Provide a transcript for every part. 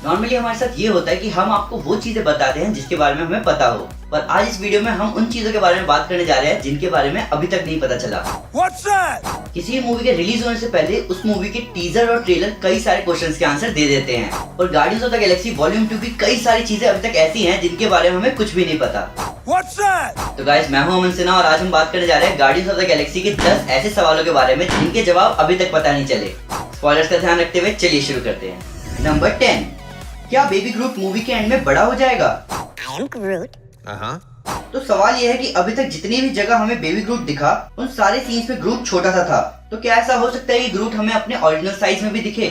Normally हमारे साथ ये होता है कि हम आपको वो चीजें बताते हैं जिसके बारे में हमें पता हो, पर आज इस वीडियो में हम उन चीजों के बारे में बात करने जा रहे हैं जिनके बारे में अभी तक नहीं पता चला। What's that? किसी मूवी के रिलीज होने से पहले उस मूवी के टीजर और ट्रेलर कई सारे क्वेश्चंस के आंसर दे देते हैं, और guardians of the Galaxy volume 2 की कई सारी चीजें अभी तक ऐसी हैं जिनके बारे में हमें कुछ भी नहीं पता। What's that? तो गाइस, मैं हूं अमन सिन्हा और आज हम बात करने जा रहे हैं गार्डियंस ऑफ द गैलेक्सी के 10 ऐसे सवालों के बारे में जिनके जवाब अभी तक पता नहीं चले। स्पॉयलर्स का ध्यान रखते हुए चलिए शुरू करते हैं। नंबर 10, क्या बेबी ग्रूट मूवी के एंड में बड़ा हो जाएगा? तो सवाल यह है कि अभी तक जितनी भी जगह हमें बेबी ग्रूट दिखा, उन सारे सीन्स में ग्रूट छोटा सा था। तो क्या ऐसा हो सकता है कि ग्रूट हमें अपने ओरिजिनल साइज में भी दिखे?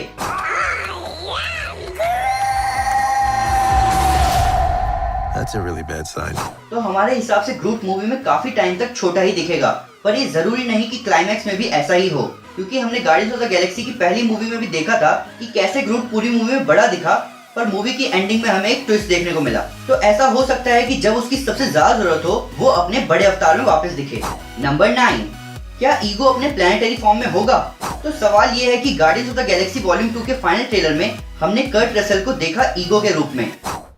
That's a really bad sign. तो हमारे हिसाब से ग्रूट मूवी में काफी टाइम तक छोटा ही दिखेगा, पर ये जरूरी नहीं कि क्लाइमैक्स में भी ऐसा ही हो, क्योंकि हमने गार्डियंस ऑफ द गैलेक्सी की पहली मूवी में भी देखा था कि कैसे ग्रूट पूरी मूवी में बड़ा दिखा, पर मूवी की एंडिंग में हमें एक ट्विस्ट देखने को मिला। तो ऐसा हो सकता है कि जब उसकी सबसे ज्यादा जरूरत हो, वो अपने बड़े अवतार में वापस दिखे। नंबर 9, क्या ईगो अपने प्लैनेटरी फॉर्म में होगा? तो सवाल ये है कि guardians of the Galaxy volume 2 के फाइनल ट्रेलर में हमने कर्ट रसेल को देखा ईगो के रूप में।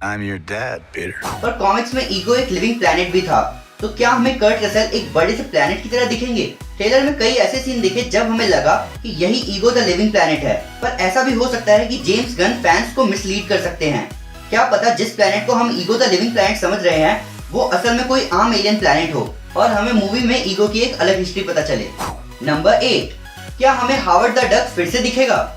I'm your dad, Peter. पर कॉमिक्स में ईगो एक लिविंग प्लैनेट भी था, तो क्या हमें कर्ट रसेल एक बड़े से प्लैनेट की तरह दिखेंगे? ट्रेलर में कई ऐसे सीन दिखे जब हमें लगा कि यही ईगो द लिविंग प्लैनेट है, पर ऐसा भी हो सकता है कि जेम्स गन फैंस को मिसलीड कर सकते हैं। क्या पता जिस प्लैनेट को हम ईगो द लिविंग प्लैनेट समझ रहे हैं वो असल में कोई आम एलियन प्लैनेट हो और हमें मूवी में ईगो की एक अलग हिस्ट्री पता चले। नंबर 8, क्या हमें हावर्ड द डक फिर से दिखेगा?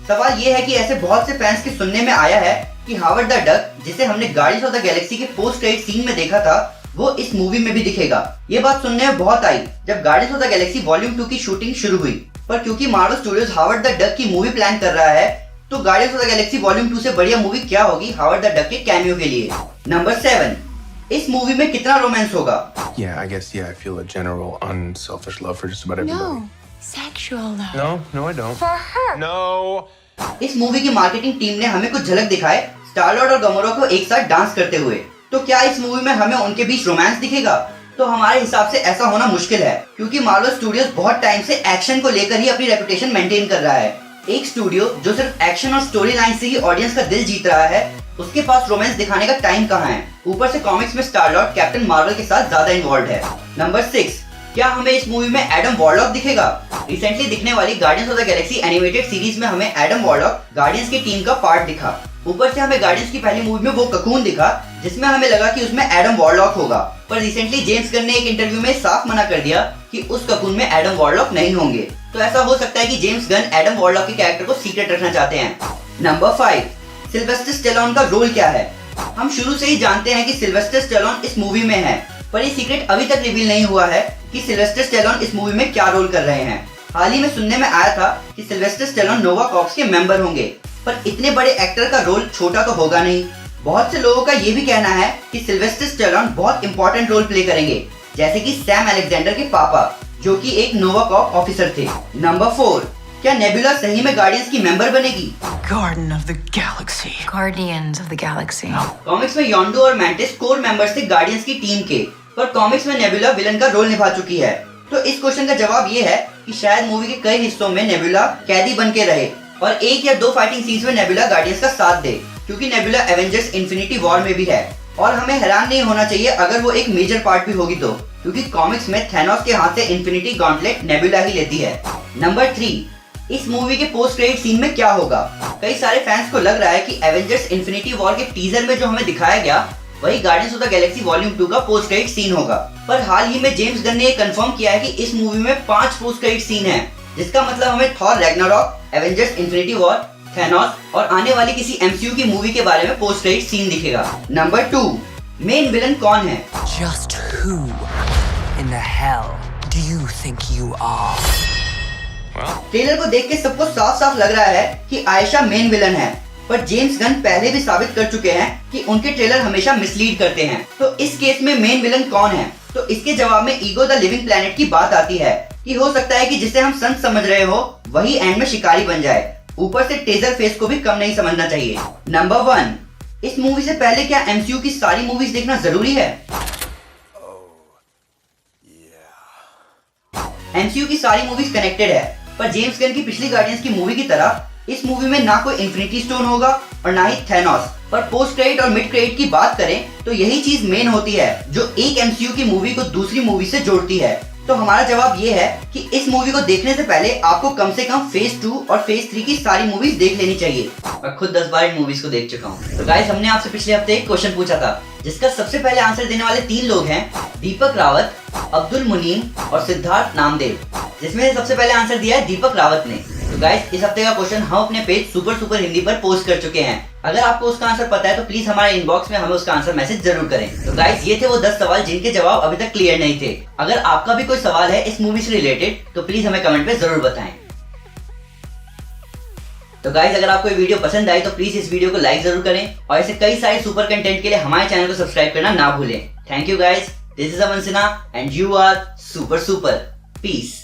सवाल ये है कि ऐसे बहुत से फैंस के सुनने में आया है कि हावर्ड द डक, जिसे हमने गार्डियंस ऑफ द गैलेक्सी के पोस्ट क्रेडिट सीन में देखा था, वो इस मूवी में भी दिखेगा। ये बात सुनने में बहुत आई जब Guardians of the Galaxy volume 2 की शूटिंग शुरू हुई, पर क्योंकि Marvel Studios Howard the Duck की मूवी प्लान कर रहा है, तो Guardians of the Galaxy volume 2 से बढ़िया मूवी क्या होगी हावर्ड द डक के कैमियो के लिए। नंबर 7, इस मूवी में कितना रोमांस होगा? Yeah, I feel a general unselfish love for just about everybody. No, sexual love. No, I don't. For her. No. इस मूवी की मार्केटिंग टीम ने हमें कुछ झलक दिखाए स्टार लॉर्ड और गमोरा को एक साथ डांस करते हुए। तो क्या इस मूवी में हमें उनके बीच रोमांस दिखेगा? तो हमारे हिसाब से ऐसा होना मुश्किल है, क्योंकि मार्वल स्टूडियोज बहुत टाइम से एक्शन को लेकर ही अपनी रेपुटेशन मेंटेन कर रहा है। एक स्टूडियो जो सिर्फ एक्शन और स्टोरी लाइन से ही ऑडियंस का दिल जीत रहा है, उसके पास रोमांस दिखाने का टाइम कहाँ है? ऊपर से कॉमिक्स में स्टार लॉर्ड कैप्टन मार्वल के साथ ज्यादा इन्वॉल्व है। नंबर 6, क्या हमें इस मूवी में एडम वॉरलॉक दिखेगा? रिसेंटली दिखने वाली guardians of the Galaxy animated series में हमें एडम वॉरलॉक गार्डियंस की टीम का पार्ट दिखा। ऊपर से हमें गार्डियंस की पहली मूवी में वो ककून दिखा जिसमें हमें लगा कि उसमें एडम वॉरलॉक होगा, पर रिसेंटली जेम्स गन ने एक इंटरव्यू में साफ मना कर दिया कि उस ककून में एडम वॉरलॉक नहीं होंगे। तो ऐसा हो सकता है कि जेम्स गन एडम वॉरलॉक के कैरेक्टर को सीक्रेट रखना चाहते हैं। नंबर 5, सिल्वेस्टर स्टेलोन का रोल क्या है? हम शुरू से ही जानते हैं कि सिल्वेस्टर स्टेलोन इस मूवी में है, पर ये सीक्रेट अभी तक रिवील नहीं हुआ है कि सिल्वेस्टर स्टेलोन इस मूवी में क्या रोल कर रहे हैं। हाल ही में सुनने में आया था कि सिल्वेस्टर स्टेलोन नोवा कॉर्प्स के मेंबर होंगे, पर इतने बड़े एक्टर का रोल छोटा तो होगा नहीं। बहुत से लोगों का ये भी कहना है कि सिल्वेस्टर स्टेलोन बहुत इंपॉर्टेंट रोल प्ले करेंगे, जैसे कि सैम अलेक्जेंडर के पापा, जो कि एक नोवा कॉर्प ऑफिसर थे। नंबर 4, क्या नेबुला सही में गार्डियंस की मेंबर बनेगी? Garden of the Galaxy. Guardians of the Galaxy. Comics में योंडो और मैंटिस कोर मेंबर्स थे गार्डियंस की टीम के, पर कॉमिक्स में नेबुला विलन का रोल निभा चुकी है। तो इस क्वेश्चन का जवाब ये है कि शायद मूवी के कई हिस्सों में नेबुला कैदी बन के रहे और 1 या 2 फाइटिंग सीन्स में नेबुला गार्डियंस का साथ दे, क्योंकि नेबुला एवेंजर्स इन्फिनिटी वॉर में भी है। और हमें हैरान नहीं होना चाहिए अगर वो एक मेजर पार्ट भी होगी तो, क्योंकि कॉमिक्स में थैनोस के हाथ से इन्फिनिटी गॉन्टलेट नेबुला ही लेती है। नंबर 3, इस मूवी के पोस्ट क्रेडिट सीन में क्या होगा? कई सारे फैंस को लग रहा है कि एवेंजर्स इन्फिनिटी वॉर के टीजर में जो हमें दिखाया गया वही guardians of the Galaxy volume 2 का पोस्ट क्रेडिट सीन होगा। पर हाल ही में जेम्स गन ने कंफर्म किया है कि इस मूवी में 5 पोस्ट क्रेडिट सीन हैं, जिसका मतलब हमें Thor Ragnarok, Avengers infinity war, Thanos और आने वाली किसी एमसीयू की मूवी के बारे में पोस्ट क्रेडिट सीन दिखेगा। नंबर 2, मेन विलन कौन है? Just who in the hell do you think you are? Trailer को देख के सबको साफ साफ लग रहा है कि आयशा मेन विलन है, पर जेम्स गन पहले भी साबित कर चुके हैं कि उनके ट्रेलर हमेशा मिसलीड करते हैं। तो इस केस में मेन विलन कौन है? तो इसके जवाब में ईगो द लिविंग प्लैनेट की बात आती है कि हो सकता है कि जिसे हम संत समझ रहे हो वही एंड में शिकारी बन जाए। ऊपर से टेजर फेस को भी कम नहीं समझना चाहिए। नंबर 1, इस मूवी से पहले क्या एमसीयू की सारी मूवीज देखना जरूरी है? एमसीयू की सारी मूवीज कनेक्टेड है, पर जेम्स गन की पिछली गार्डियंस की मूवी की तरह इस मूवी में ना कोई इन्फिनिटी स्टोन होगा और ना ही थैनोस। पर पोस्ट क्रेडिट और मिड क्रेडिट की बात करें तो यही चीज मेन होती है जो एक एमसीयू की मूवी को दूसरी मूवी से जोड़ती है। तो हमारा जवाब ये है कि इस मूवी को देखने से पहले आपको कम से कम फेज 2 और फेज 3 की सारी मूवीज देख लेनी चाहिए। मैं खुद 10 बार इन मूवीज को देख चुका हूँ। तो गाइस, हमने आपसे पिछले हफ्ते एक क्वेश्चन पूछा था जिसका सबसे पहले आंसर देने वाले 3 लोग हैं दीपक रावत, अब्दुल मुनीम और सिद्धार्थ नामदेव, जिसमें सबसे पहले आंसर दिया है दीपक रावत ने। तो गाइस, इस हफ्ते का क्वेश्चन हम अपने पेज सुपर हिंदी पर पोस्ट कर चुके हैं। अगर आपको उसका आंसर पता है तो प्लीज हमारे इनबॉक्स में हमें उसका आंसर मैसेज जरूर करें। तो गाइस, ये थे वो 10 सवाल जिनके जवाब अभी तक क्लियर नहीं थे। अगर आपका भी कोई सवाल है इस मूवी से रिलेटेड तो प्लीज हमें कमेंट में जरूर बताएं। तो गाइस, अगर आपको ये वीडियो पसंद आई तो प्लीज इस वीडियो को लाइक जरूर करें और ऐसे कई सारे सुपर कंटेंट के लिए हमारे चैनल को सब्सक्राइब करना ना भूलें। Thank you guys, this is Aman Sinha and you are super. Piece.